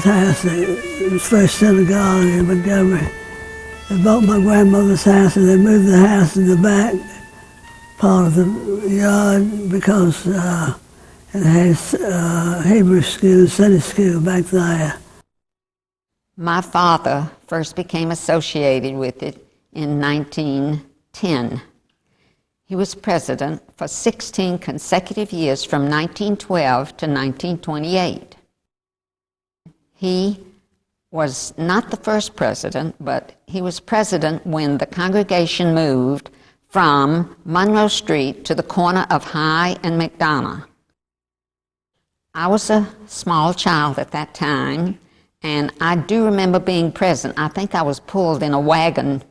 house, the first synagogue in Montgomery. They bought my grandmother's house and they moved the house in the back part of the yard because it had Hebrew school, Sunday school back there. My father first became associated with it in 1910. He was president for 16 consecutive years from 1912 to 1928. He was not the first president, but he was president when the congregation moved from Monroe Street to the corner of High and McDonough. I was a small child at that time, and I do remember being present. I think I was pulled in a wagon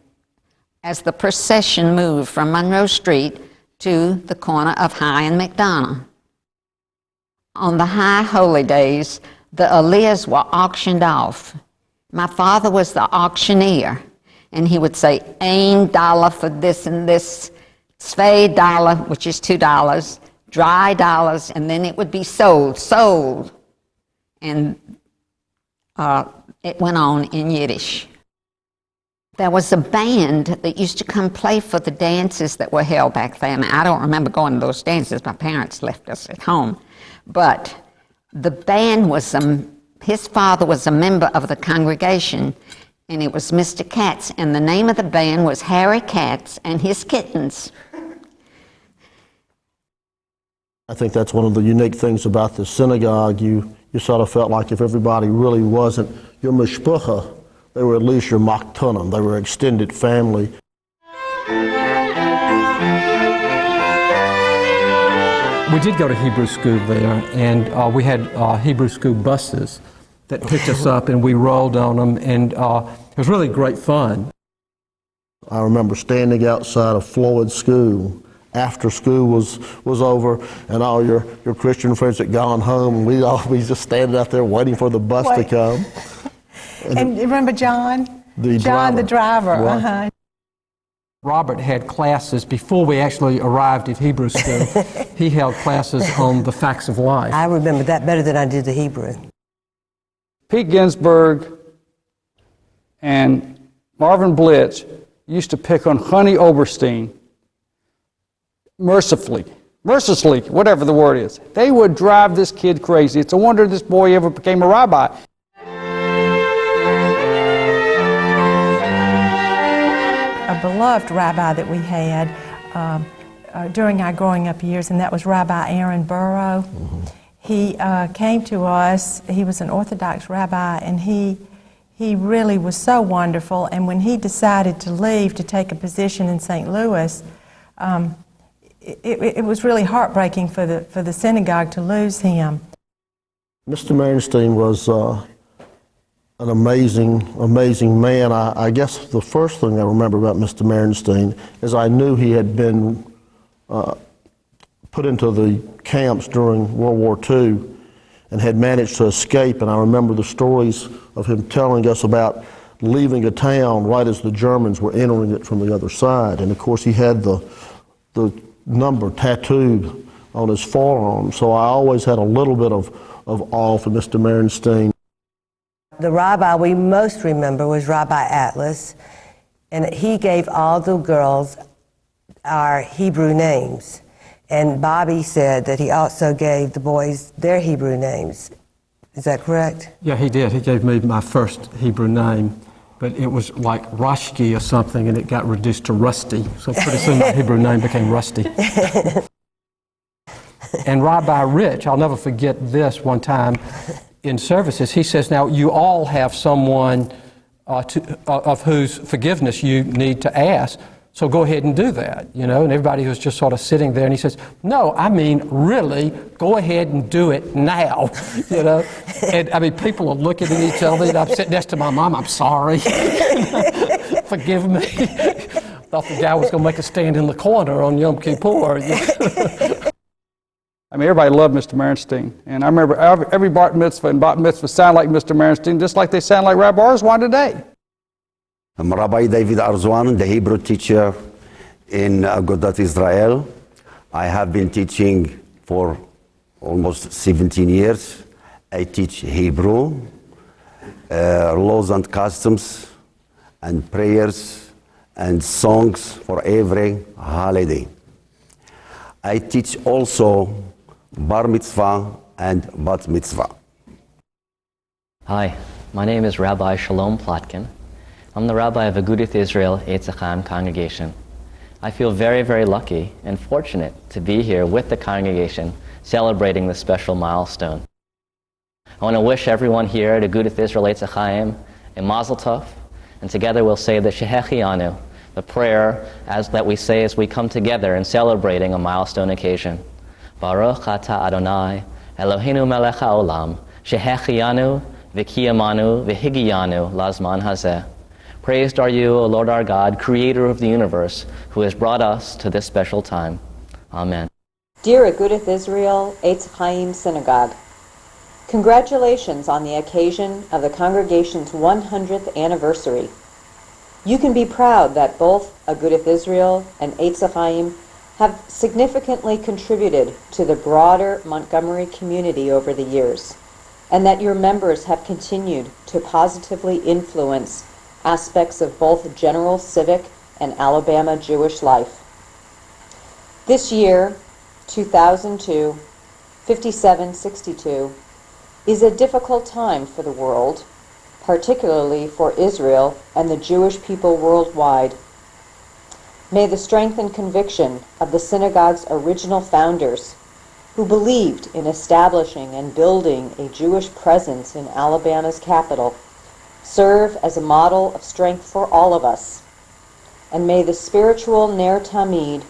as the procession moved from Monroe Street to the corner of High and McDonough. On the high holy days, the aliyahs were auctioned off. My father was the auctioneer, and he would say, $1 dollar for this and this, $2 dollar, which is $2, dry dollars, and then it would be sold. And it went on in Yiddish. There was a band that used to come play for the dances that were held back then. I don't remember going to those dances. My parents left us at home. But the band was, his father was a member of the congregation, and it was Mr. Katz, and the name of the band was Harry Katz and His Kittens. I think that's one of the unique things about the synagogue. You sort of felt like if everybody really wasn't your mishpucha, they were at least your maktunim. They were extended family. We did go to Hebrew school there, and we had Hebrew school buses that picked us up, and we rolled on them, and it was really great fun. I remember standing outside of Floyd School after school was over, and all your Christian friends had gone home, and we'd all be just standing out there waiting for the bus to come. And remember John? The driver. Right. Uh-huh. Robert had classes before we actually arrived at Hebrew school. He held classes on the facts of life. I remember that better than I did the Hebrew. Pete Ginsburg and Marvin Blitz used to pick on Honey Oberstein mercilessly, whatever the word is. They would drive this kid crazy. It's a wonder this boy ever became a rabbi. A beloved rabbi that we had during our growing up years, and that was Rabbi Aaron Burrow. Mm-hmm. He came to us. He was an Orthodox rabbi, and he really was so wonderful. And when he decided to leave to take a position in St. Louis, it was really heartbreaking for the synagogue to lose him. Mr. Merenstein was an amazing man. I guess the first thing I remember about Mr. Merenstein is I knew he had been put into the camps during World War II and had managed to escape, and I remember the stories of him telling us about leaving a town right as the Germans were entering it from the other side. And of course he had the number tattooed on his forearm, so I always had a little bit of awe for Mr. Merenstein. The rabbi we most remember was Rabbi Atlas, and he gave all the girls our Hebrew names. And Bobby said that he also gave the boys their Hebrew names. Is that correct? Yeah, he did. He gave me my first Hebrew name, but it was like Roshki or something, and it got reduced to Rusty. So pretty soon my Hebrew name became Rusty. And Rabbi Rich, I'll never forget this one time in services, he says, now you all have someone of whose forgiveness you need to ask, so go ahead and do that, you know, and everybody was just sort of sitting there, and he says, no, I mean, really, go ahead and do it now, you know, and I mean, people are looking at each other, and I'm sitting next to my mom, I'm sorry, forgive me, thought the guy was going to make a stand in the corner on Yom Kippur. I mean, everybody loved Mr. Merenstein, and I remember every bar mitzvah and bat mitzvah sound like Mr. Merenstein, just like they sound like Rabbi Arzwan today. I'm Rabbi David Arzwan, the Hebrew teacher in Agudath Israel. I have been teaching for almost 17 years. I teach Hebrew, laws and customs and prayers and songs for every holiday. I teach also bar mitzvah and bat mitzvah. Hi, my name is Rabbi Shalom Plotkin. I'm the rabbi of Agudath Israel Etz Chaim congregation. I feel very, very lucky and fortunate to be here with the congregation celebrating this special milestone. I want to wish everyone here at Agudath Israel Etz Chaim a Mazel Tov, and together we'll say the Shehechianu, the prayer that we say as we come together in celebrating a milestone occasion. Baruch Atah Adonai, Eloheinu melech haolam, Shehechianu, V'kiyamanu, V'higiyanu, Lazman Hazeh. Praised are you, O Lord our God, creator of the universe, who has brought us to this special time. Amen. Dear Agudath Israel Etz Chaim Synagogue, congratulations on the occasion of the congregation's 100th anniversary. You can be proud that both Agudath Israel and Etz Chaim have significantly contributed to the broader Montgomery community over the years, and that your members have continued to positively influence aspects of both general civic and Alabama Jewish life. This year, 2002, 5762, is a difficult time for the world, particularly for Israel and the Jewish people worldwide. May the strength and conviction of the synagogue's original founders, who believed in establishing and building a Jewish presence in Alabama's capital, serve as a model of strength for all of us. And may the spiritual Ner Tamid,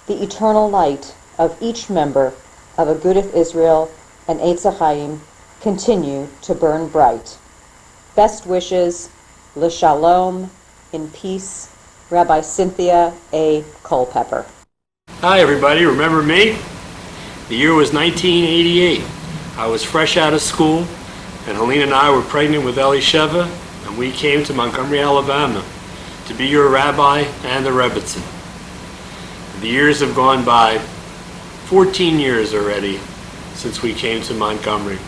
the eternal light of each member of Agudath Israel and Etz Chaim, continue to burn bright. Best wishes, L'Shalom, in peace, Rabbi Cynthia A. Culpepper. Hi everybody, remember me? The year was 1988. I was fresh out of school, and Helene and I were pregnant with Elisheva, and we came to Montgomery, Alabama to be your rabbi and the Rebbitzin. The years have gone by, 14 years already since we came to Montgomery,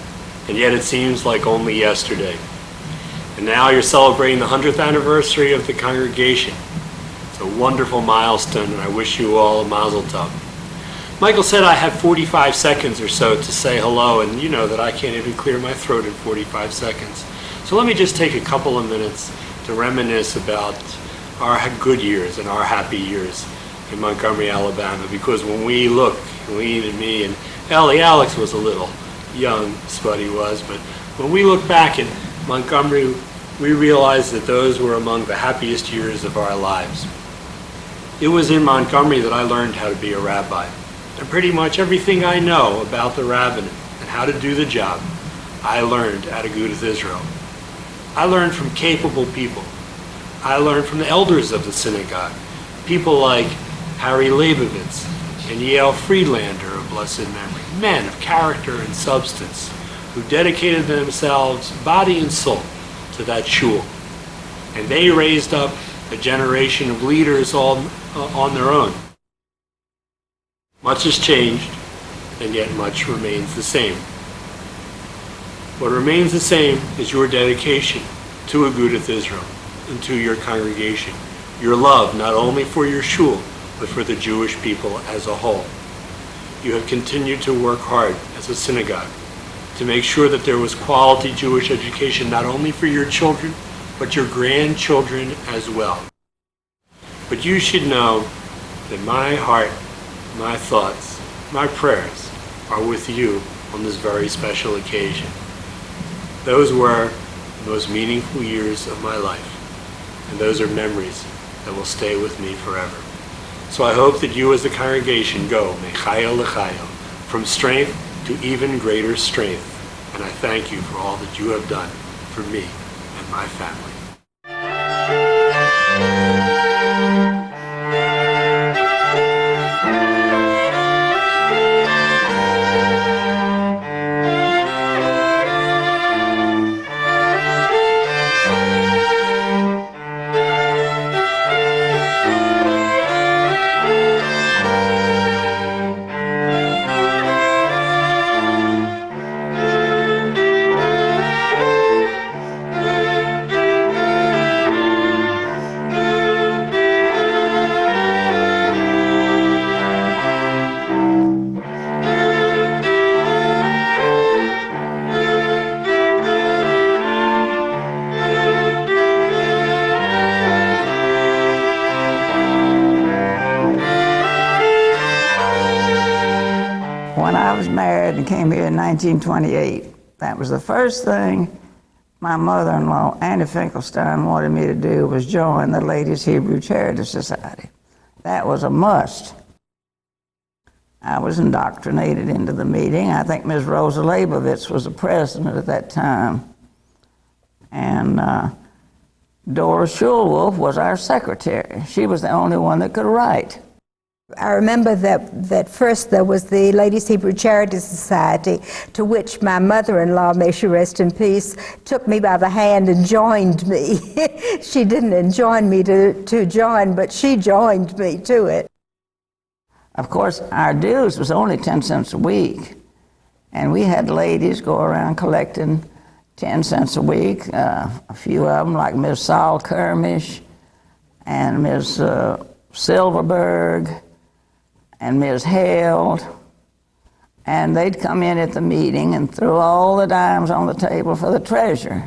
and yet it seems like only yesterday. And now you're celebrating the 100th anniversary of the congregation. It's a wonderful milestone, and I wish you all a mazel tov. Michael said I had 45 seconds or so to say hello, and you know that I can't even clear my throat in 45 seconds. So let me just take a couple of minutes to reminisce about our good years and our happy years in Montgomery, Alabama, because when we look, Helene and me and Ellie, Alex was a little young, Spuddy was, but when we look back at Montgomery, we realize that those were among the happiest years of our lives. It was in Montgomery that I learned how to be a rabbi. And pretty much everything I know about the rabbinate and how to do the job, I learned at Agudath Israel. I learned from capable people. I learned from the elders of the synagogue, people like Harry Leibovitz and Yale Friedlander of blessed memory, men of character and substance who dedicated themselves body and soul to that shul. And they raised up a generation of leaders all on their own. Much has changed, and yet much remains the same. What remains the same is your dedication to Agudath Israel and to your congregation, your love not only for your shul, but for the Jewish people as a whole. You have continued to work hard as a synagogue to make sure that there was quality Jewish education not only for your children, but your grandchildren as well. But you should know that my heart, my thoughts, my prayers are with you on this very special occasion. Those were the most meaningful years of my life, and those are memories that will stay with me forever. So I hope that you as the congregation go, mechayel lechayel, from strength to even greater strength. And I thank you for all that you have done for me and my family. When I was married and came here in 1928, that was the first thing my mother-in-law, Annie Finkelstein, wanted me to do was join the Ladies Hebrew Charity Society. That was a must. I was indoctrinated into the meeting. I think Ms. Rosa Leibovitz was the president at that time. And Dora Schulwolf was our secretary. She was the only one that could write. I remember that first there was the Ladies Hebrew Charity Society, to which my mother-in-law, may she rest in peace, took me by the hand and joined me. She didn't enjoin me to join, but she joined me to it. Of course, our dues was only 10 cents a week, and we had ladies go around collecting 10 cents a week. A few of them, like Ms. Saul Kermish and Ms. Silverberg and Ms. Held, and they'd come in at the meeting and throw all the dimes on the table for the treasurer.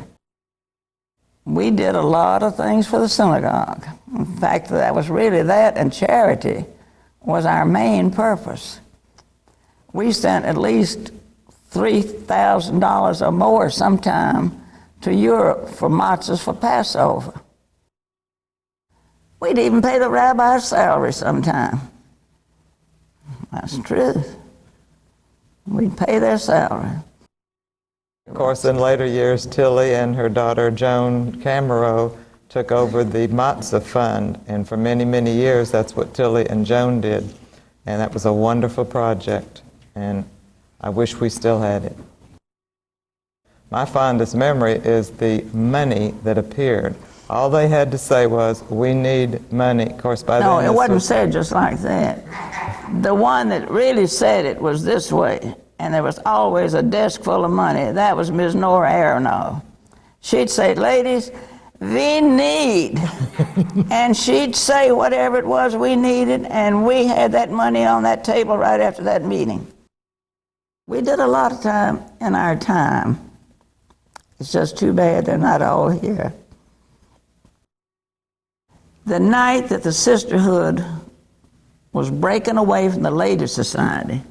We did a lot of things for the synagogue. In fact, that was really that, and charity was our main purpose. We sent at least $3,000 or more sometime to Europe for matzahs for Passover. We'd even pay the rabbi's salary sometime. That's true. We'd pay their salary. Of course, in later years, Tilly and her daughter Joan Camero took over the Matzah Fund, and for many, many years, that's what Tilly and Joan did. And that was a wonderful project, and I wish we still had it. My fondest memory is the money that appeared. All they had to say was, "We need money." Of course, by no, then it wasn't said just like that. The one that really said it was this way, and there was always a desk full of money. That was Ms. Nora Aronow. She'd say, "Ladies, we need," and she'd say whatever it was we needed, and we had that money on that table right after that meeting. We did a lot of time in our time. It's just too bad they're not all here. The night that the sisterhood was breaking away from the Ladies Society,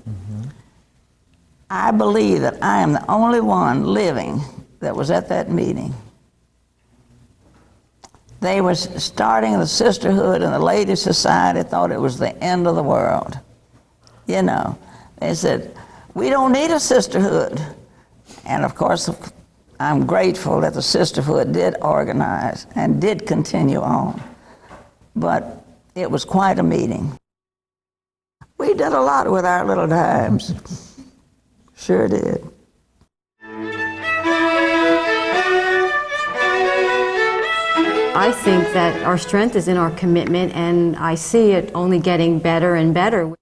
I believe that I am the only one living that was at that meeting. They were starting the sisterhood, and the Ladies Society thought it was the end of the world. You know, they said, "We don't need a sisterhood." And of course, I'm grateful that the sisterhood did organize and did continue on. But it was quite a meeting. We did a lot with our little dimes. Sure did. I think that our strength is in our commitment, and I see it only getting better and better.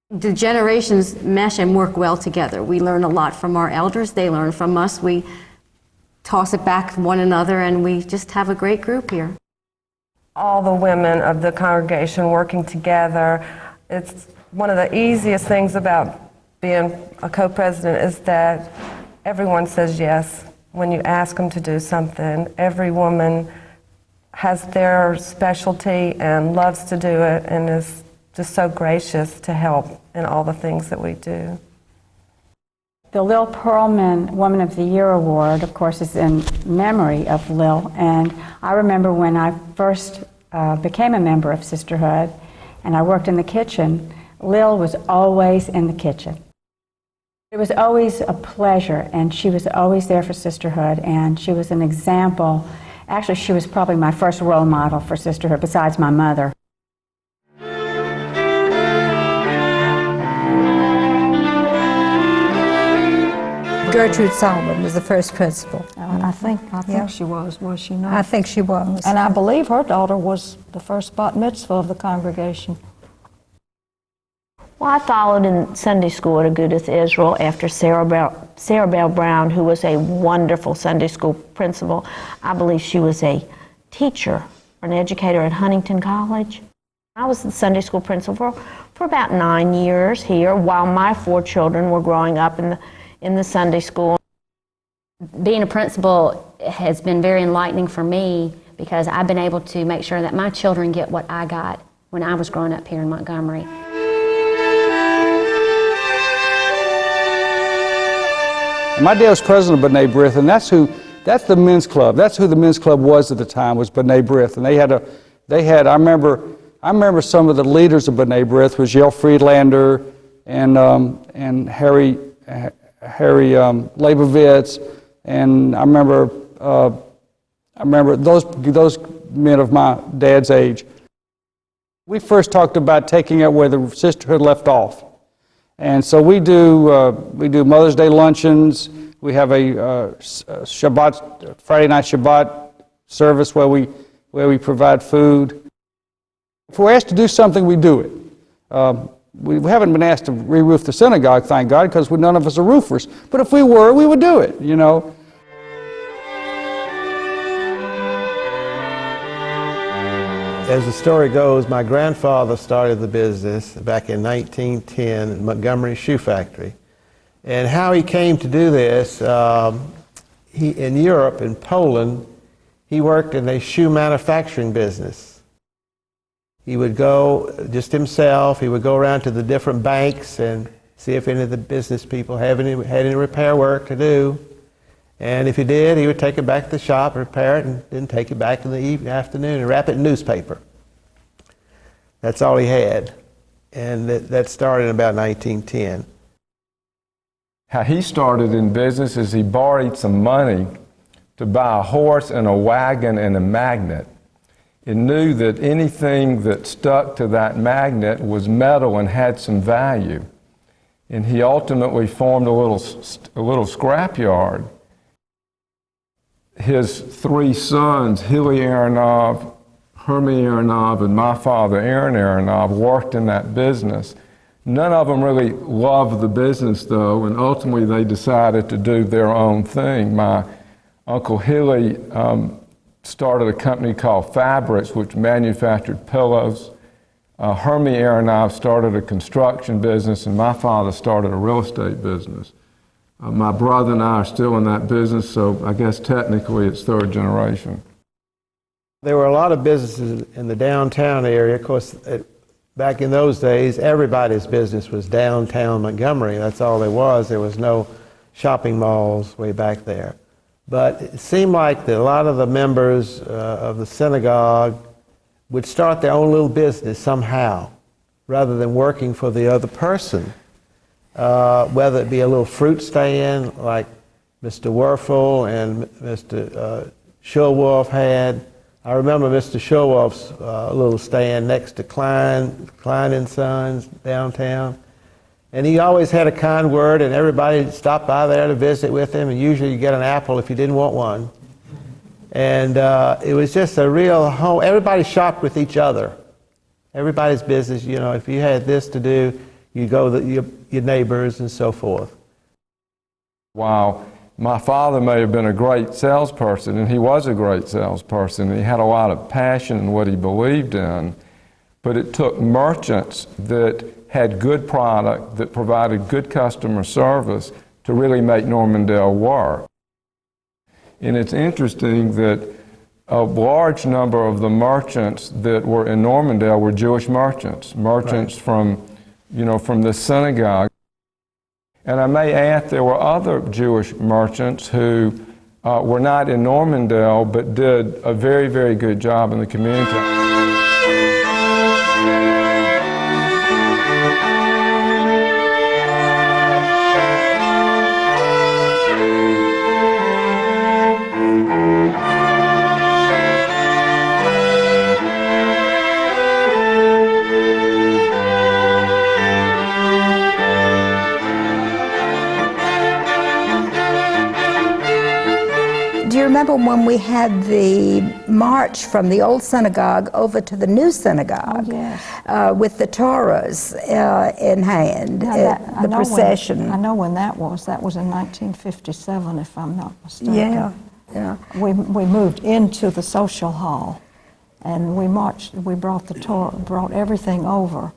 The generations mesh and work well together. We learn a lot from our elders. They learn from us. We toss it back to one another, and we just have a great group here. All the women of the congregation working together. It's one of the easiest things about being a co-president is that everyone says yes when you ask them to do something. Every woman has their specialty and loves to do it and is just so gracious to help in all the things that we do. The Lil Pearlman Woman of the Year Award, of course, is in memory of Lil. And I remember when I first became a member of Sisterhood and I worked in the kitchen, Lil was always in the kitchen. It was always a pleasure, and she was always there for Sisterhood, and she was an example. Actually, she was probably my first role model for Sisterhood, besides my mother. Gertrude Solomon was the first principal. And I think she was she not? I think she was. And I believe her daughter was the first bat mitzvah of the congregation. Well, I followed in Sunday school at Agudath Israel after Sarah Bell Brown, who was a wonderful Sunday school principal. I believe she was a teacher or an educator at Huntington College. I was the Sunday school principal for about 9 years here while my 4 children were growing up in the Sunday school. Being a principal has been very enlightening for me because I've been able to make sure that my children get what I got when I was growing up here in Montgomery. My dad was president of B'nai B'rith, and that's the men's club. That's who the men's club was at the time, was B'nai B'rith. And I remember some of the leaders of B'nai B'rith was Yale Friedlander and Harry Leibovitz, and I remember those men of my dad's age. We first talked about taking up where the sisterhood left off. And so we do Mother's Day luncheons. We have a Friday night Shabbat service where we provide food. If we're asked to do something, we do it. We haven't been asked to re-roof the synagogue, thank God, because none of us are roofers. But if we were, we would do it, you know. As the story goes, my grandfather started the business back in 1910 at Montgomery Shoe Factory. And how he came to do this, in Europe, in Poland, he worked in a shoe manufacturing business. He would go just himself, he would go around to the different banks and see if any of the business people had any repair work to do. And if he did, he would take it back to the shop, repair it, and then take it back in the afternoon and wrap it in newspaper. That's all he had. And that started in about 1910. How he started in business is he borrowed some money to buy a horse and a wagon and a magnet. It knew that anything that stuck to that magnet was metal and had some value. And he ultimately formed a little scrapyard. His three sons, Hili Aronov, Hermie Aronov, and my father, Aaron Aronov, worked in that business. None of them really loved the business, though, and ultimately they decided to do their own thing. My Uncle Hili started a company called Fabrics, which manufactured pillows. Hermie Aronov started a construction business, and my father started a real estate business. My brother and I are still in that business, so I guess technically it's third generation. There were a lot of businesses in the downtown area. Of course, back in those days, everybody's business was downtown Montgomery. That's all there was. There was no shopping malls way back there. But it seemed like that a lot of the members of the synagogue would start their own little business somehow, rather than working for the other person. Whether it be a little fruit stand like Mr. Werfel and Mr. Schulwolf had. I remember Mr. Schulwolf's little stand next to Klein and Sons downtown. And he always had a kind word, and everybody stopped by there to visit with him, and usually you get an apple if you didn't want one. And it was just a real home. Everybody shopped with each other. Everybody's business, you know, if you had this to do, you go to your neighbors and so forth. Wow. My father may have been a great salesperson, and he was a great salesperson. He had a lot of passion in what he believed in, but it took merchants that had good product, that provided good customer service to really make Normandale work. And it's interesting that a large number of the merchants that were in Normandale were Jewish merchants right. from the synagogue. And I may add there were other Jewish merchants who were not in Normandale but did a very, very good job in the community. Remember when we had the march from the old synagogue over to the new synagogue with the Torahs in hand, the procession? I know when that was. That was in 1957, if I'm not mistaken. Yeah. We moved into the social hall, and we marched. We brought the Torah, brought everything over,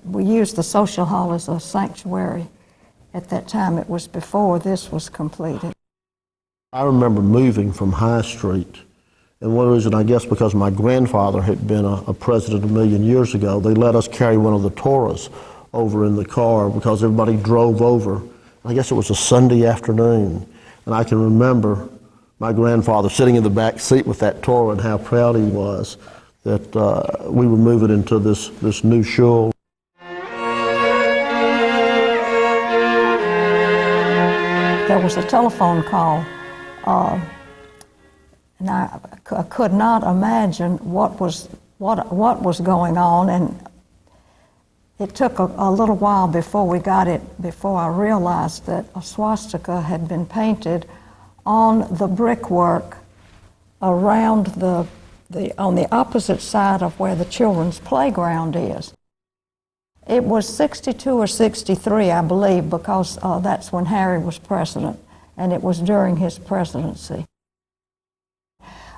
we used the social hall as a sanctuary. At that time, it was before this was completed. I remember moving from High Street, and one reason, I guess, because my grandfather had been a president a million years ago, they let us carry one of the Torahs over in the car because everybody drove over. I guess it was a Sunday afternoon, and I can remember my grandfather sitting in the back seat with that Torah and how proud he was that we were moving into this new shul. There was a telephone call, and I could not imagine what was going on, and it took a little while before we got it, before I realized that a swastika had been painted on the brickwork around on the opposite side of where the children's playground is. It was 62 or 63, I believe, because that's when Harry was president, and it was during his presidency.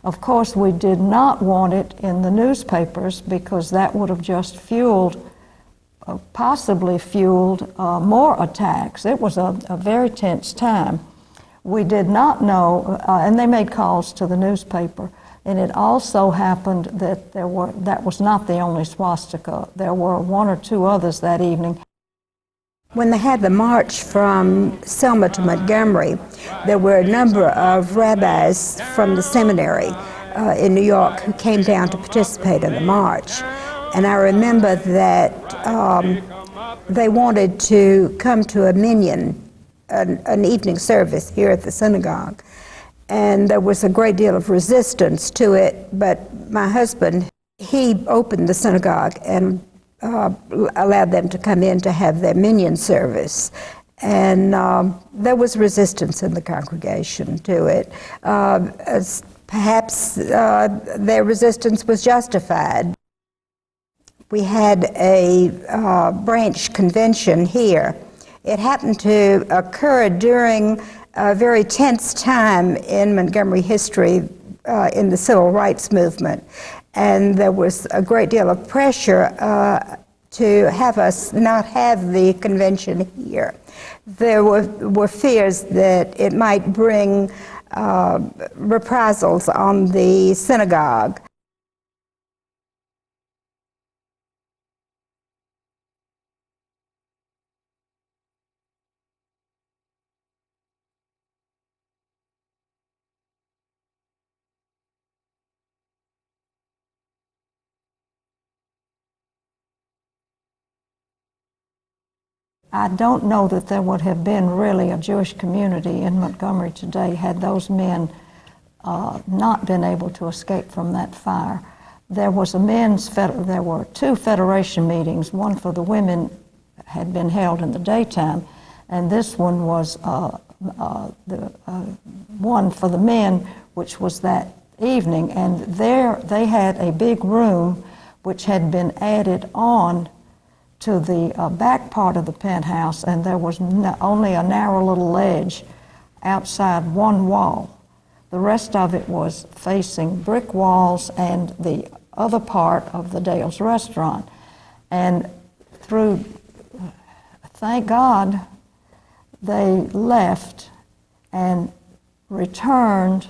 Of course, we did not want it in the newspapers because that would have just possibly fueled more attacks. It was a very tense time. We did not know, and they made calls to the newspaper, and it also happened that that was not the only swastika. There were one or two others that evening. When they had the march from Selma to Montgomery, there were a number of rabbis from the seminary in New York who came down to participate in the march. And I remember that they wanted to come to a minyan, an evening service here at the synagogue. And there was a great deal of resistance to it, but my husband, he opened the synagogue and allowed them to come in to have their minyan service. And there was resistance in the congregation to it. Perhaps their resistance was justified. We had a branch convention here. It happened to occur during a very tense time in Montgomery history in the civil rights movement. And there was a great deal of pressure to have us not have the convention here. There were fears that it might bring reprisals on the synagogue. I don't know that there would have been really a Jewish community in Montgomery today had those men not been able to escape from that fire. There was there were two federation meetings. One for the women had been held in the daytime, and this one was the one for the men, which was that evening. And there they had a big room which had been added on to the back part of the penthouse, and there was only a narrow little ledge outside one wall. The rest of it was facing brick walls and the other part of the Dale's restaurant. And thank God, they left and returned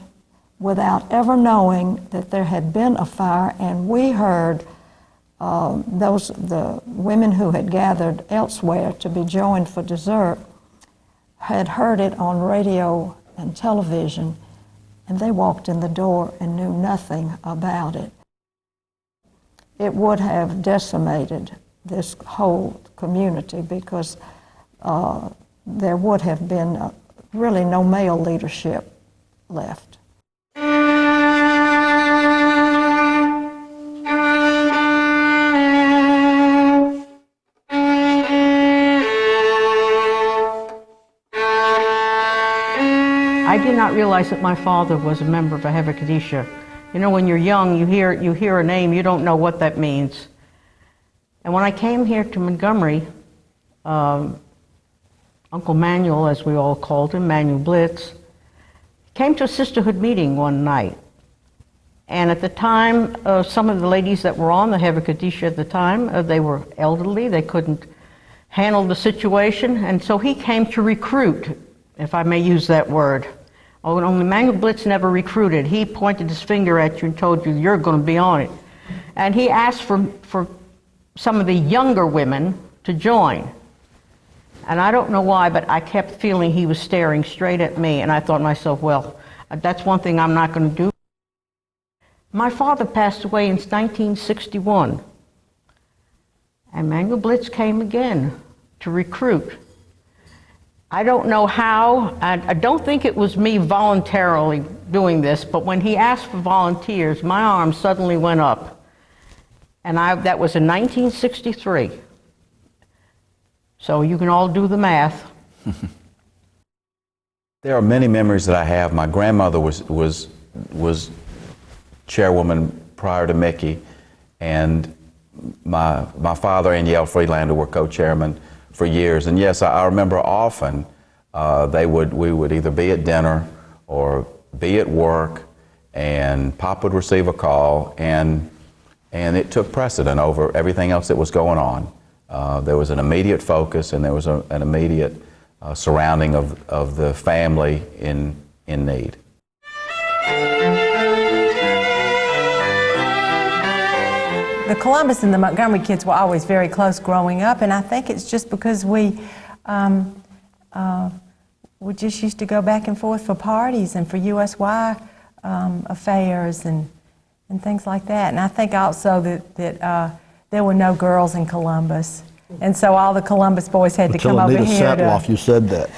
without ever knowing that there had been a fire, and we heard the women who had gathered elsewhere to be joined for dessert had heard it on radio and television, and they walked in the door and knew nothing about it. It would have decimated this whole community because there would have been really no male leadership left. I did not realize that my father was a member of a Hever Kadisha. You know, when you're young, you hear a name, you don't know what that means. And when I came here to Montgomery, Uncle Manuel, as we all called him, Manuel Blitz, came to a sisterhood meeting one night. And at the time, some of the ladies that were on the Hever Kadisha at the time, they were elderly, they couldn't handle the situation, and so he came to recruit, if I may use that word. Only Manuel Blitz never recruited. He pointed his finger at you and told you, you're going to be on it. And he asked for some of the younger women to join. And I don't know why, but I kept feeling he was staring straight at me, and I thought to myself, well, that's one thing I'm not going to do. My father passed away in 1961, and Manuel Blitz came again to recruit. I don't know how, I don't think it was me voluntarily doing this, but when he asked for volunteers, my arm suddenly went up. And that was in 1963. So you can all do the math. There are many memories that I have. My grandmother was chairwoman prior to Mickey, and my father and Yale Freelander were co-chairmen for years. And yes, I remember often we would either be at dinner or be at work, and Pop would receive a call, and it took precedent over everything else that was going on. There was an immediate focus, and there was an immediate surrounding of the family in need. The Columbus and the Montgomery kids were always very close growing up, and I think it's just because we just used to go back and forth for parties and for USY affairs and things like that. And I think also that there were no girls in Columbus, and so all the Columbus boys had to come over Anita here. Satloff, you said that.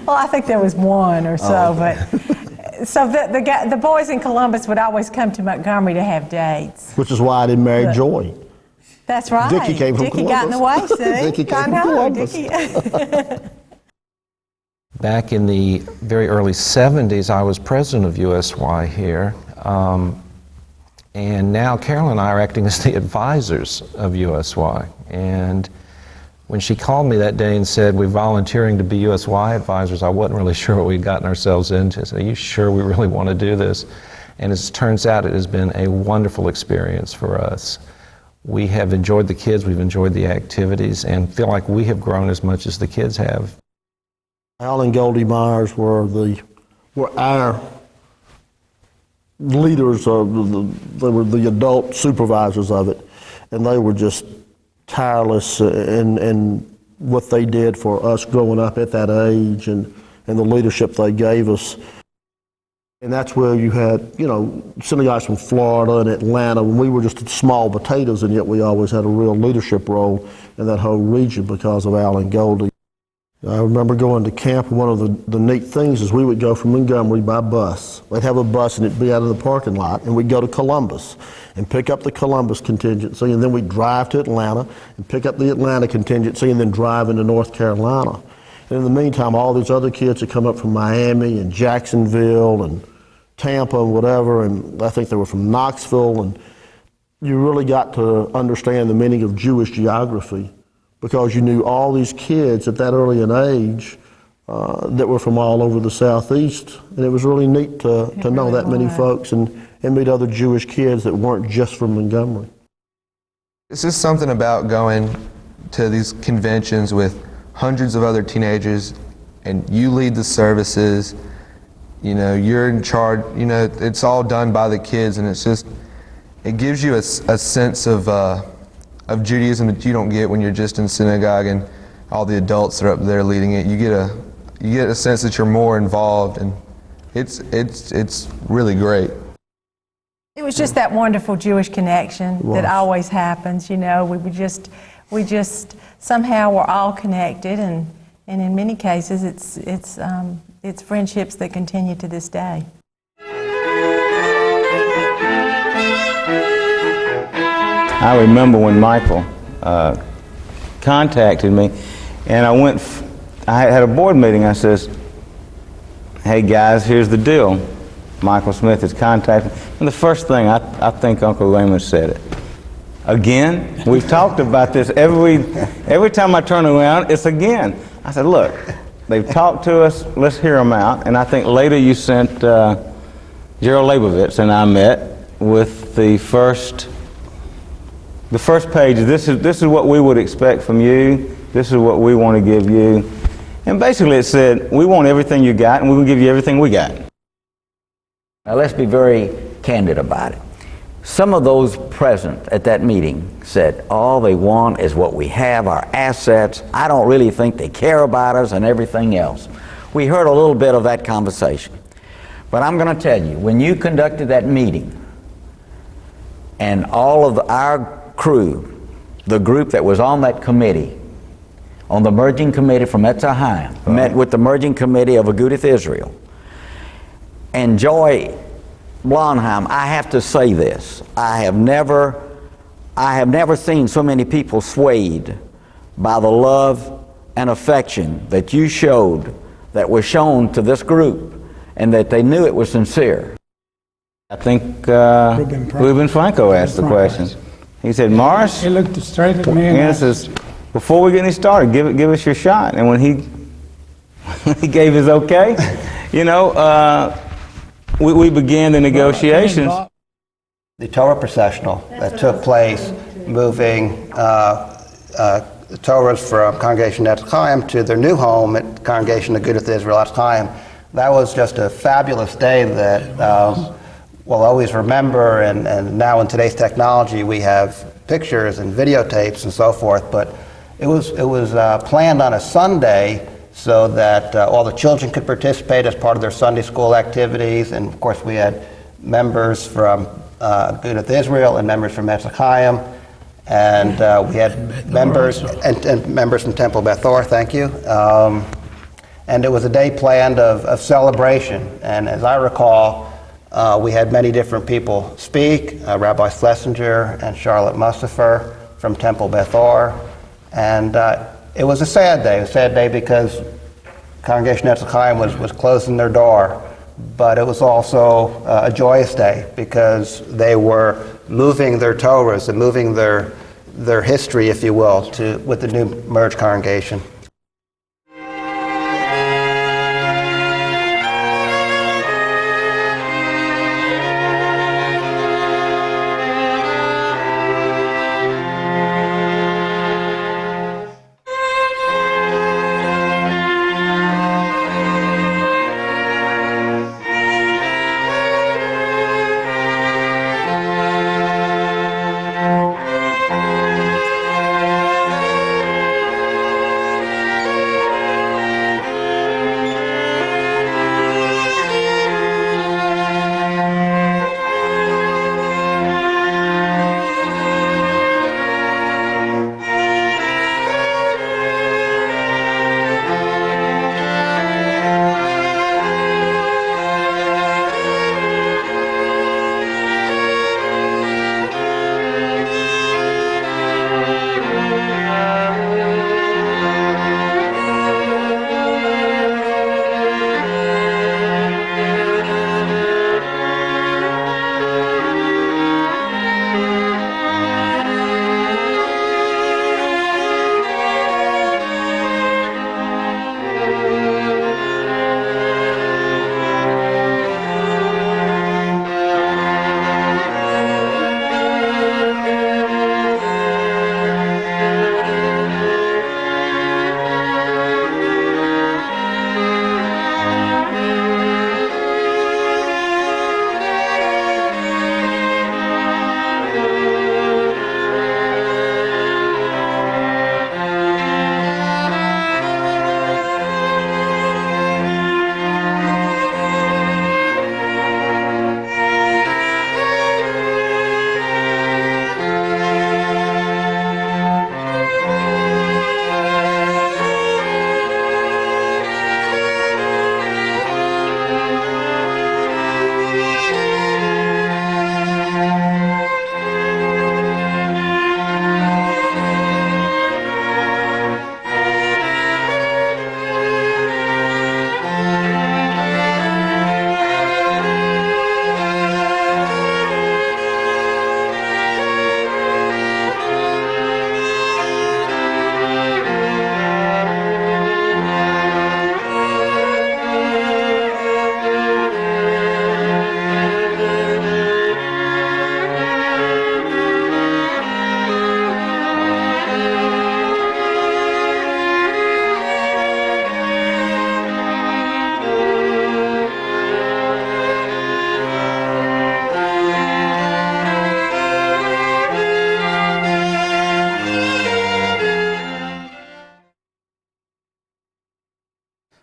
Well, I think there was one or so, okay. But so the boys in Columbus would always come to Montgomery to have dates. Which is why I didn't marry Joy. That's right. Dickie came from Dickie Columbus. got in the way, see? Dickie came I from know, Columbus. Dickie. Back in the very early 70s, I was president of USY here. And now Carol and I are acting as the advisors of USY. And when she called me that day and said, we're volunteering to be USY advisors, I wasn't really sure what we'd gotten ourselves into. I said, are you sure we really want to do this? And as it turns out, it has been a wonderful experience for us. We have enjoyed the kids, we've enjoyed the activities, and feel like we have grown as much as the kids have. Al and Goldie Myers were our leaders they were the adult supervisors of it, and they were just tireless in what they did for us growing up at that age, and the leadership they gave us. And that's where you had, synagogues from Florida and Atlanta, when we were just small potatoes, and yet we always had a real leadership role in that whole region because of Al and Goldie. I remember going to camp, and one of the neat things is we would go from Montgomery by bus. We'd have a bus and it'd be out of the parking lot, and we'd go to Columbus and pick up the Columbus contingency, and then we'd drive to Atlanta and pick up the Atlanta contingency, and then drive into North Carolina. And in the meantime, all these other kids had come up from Miami and Jacksonville and Tampa and whatever, and I think they were from Knoxville, and you really got to understand the meaning of Jewish geography, because you knew all these kids at that early an age that were from all over the Southeast. And it was really neat to know that many folks and meet other Jewish kids that weren't just from Montgomery. It's just something about going to these conventions with hundreds of other teenagers, and you lead the services, you're in charge, it's all done by the kids, and it gives you a sense of Judaism that you don't get when you're just in synagogue and all the adults are up there leading it. You get a sense that you're more involved, and it's really great. It was just that wonderful Jewish connection that always happens. We just somehow we're all connected, and in many cases it's friendships that continue to this day. I remember when Michael contacted me, and I had a board meeting. I says, hey guys, here's the deal. Michael Smith has contacted me. And the first thing, I think Uncle Raymond said it. Again? We've talked about this every time I turn around, it's again. I said, look, they've talked to us, let's hear them out. And I think later you sent Gerald Leibovitz and I met with the first page. This is what we would expect from you. This is what we want to give you. And basically it said, we want everything you got, and we will give you everything we got. Now let's be very candid about it. Some of those present at that meeting said, all they want is what we have, our assets. I don't really think they care about us and everything else. We heard a little bit of that conversation. But I'm going to tell you, when you conducted that meeting and all of our crew, the group that was on that committee, on the merging committee from Etz Chaim, met with the merging committee of Agudath Israel, and Joy Blonheim, I have to say this, I have never seen so many people swayed by the love and affection that you showed, that was shown to this group, and that they knew it was sincere. I think Ruben Franco asked the question. He said, Morris, he looked straight at me and he says, before we get any started, give us your shot. And when he gave his okay, you know, we began the negotiations. The Torah processional that took place, moving the Torahs from Congregation Etz Chaim to their new home at Congregation Agudath Israel Etz Chaim, that was just a fabulous day that we'll always remember. And now in today's technology, we have pictures and videotapes and so forth. But it was planned on a Sunday, so that all the children could participate as part of their Sunday school activities. And of course, we had members from Agudath Israel and members from Etz Chaim, and we had members and members from Temple Beth Or, thank you. And it was a day planned of celebration. And as I recall, we had many different people speak, Rabbi Schlesinger and Charlotte Mustafer from Temple Beth Or. And it was a sad day because Congregation Etz Chaim was closing their door, but it was also a joyous day because they were moving their Torahs and moving their history, if you will, with the new merged congregation.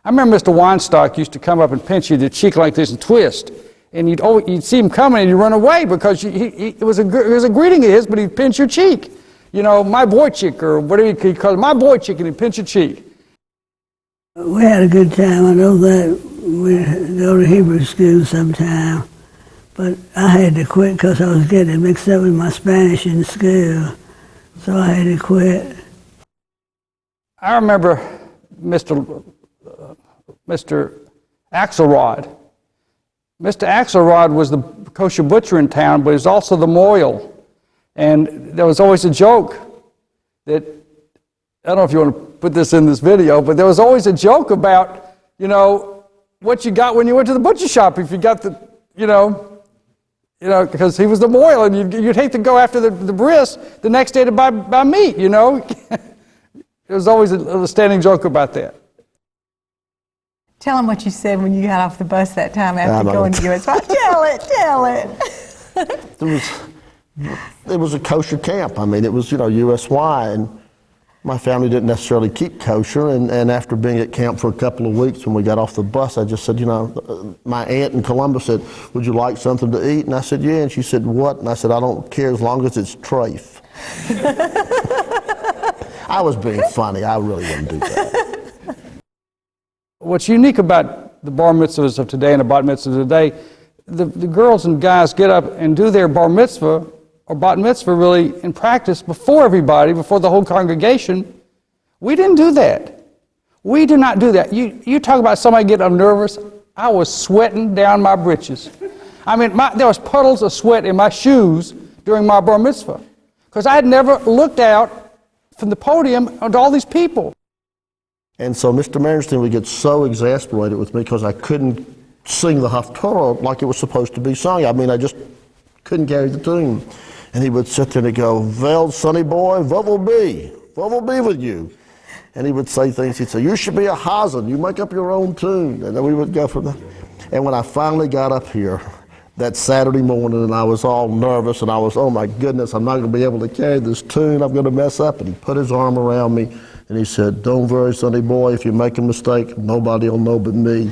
I remember Mr. Weinstock used to come up and pinch you the cheek like this and twist. And you'd see him coming and you'd run away because it was a greeting of his, but he'd pinch your cheek. You know, my boy chick, or whatever he called it, my boy chick, and he'd pinch your cheek. We had a good time. I know that we go to Hebrew school sometime, but I had to quit because I was getting mixed up with my Spanish in school, so I had to quit. I remember Mr. Axelrod. Mr. Axelrod was the kosher butcher in town, but he was also the mohel. And there was always a joke that, I don't know if you want to put this in this video, but there was always a joke about, you know, what you got when you went to the butcher shop. If you got the, because he was the mohel, and you'd hate to go after the bris the next day to buy meat, you know. There was always a standing joke about that. Tell him what you said when you got off the bus that time after going to US. Tell it. It was a kosher camp. I mean, it was, USY, and my family didn't necessarily keep kosher. And after being at camp for a couple of weeks, when we got off the bus, I just said, my aunt in Columbus said, "Would you like something to eat?" And I said, "Yeah." And she said, "What?" And I said, "I don't care as long as it's treif." I was being funny. I really wouldn't do that. What's unique about the bar mitzvahs of today and the bat mitzvahs of today, the girls and guys get up and do their bar mitzvah or bat mitzvah really in practice before everybody, before the whole congregation. We didn't do that. We do not do that. You talk about somebody getting nervous. I was sweating down my britches. I mean, there was puddles of sweat in my shoes during my bar mitzvah because I had never looked out from the podium onto all these people. And so Mr. Merenstein would get so exasperated with me because I couldn't sing the Haftorah like it was supposed to be sung. I mean, I just couldn't carry the tune. And he would sit there and go, "Well, sonny boy, what will be? What will be with you?" And he would say things. He'd say, "You should be a hazen. You make up your own tune." And then we would go from there. And when I finally got up here that Saturday morning and I was all nervous and I was, oh my goodness, I'm not going to be able to carry this tune. I'm going to mess up. And he put his arm around me and he said, "Don't worry, sonny boy. If you make a mistake, nobody will know but me."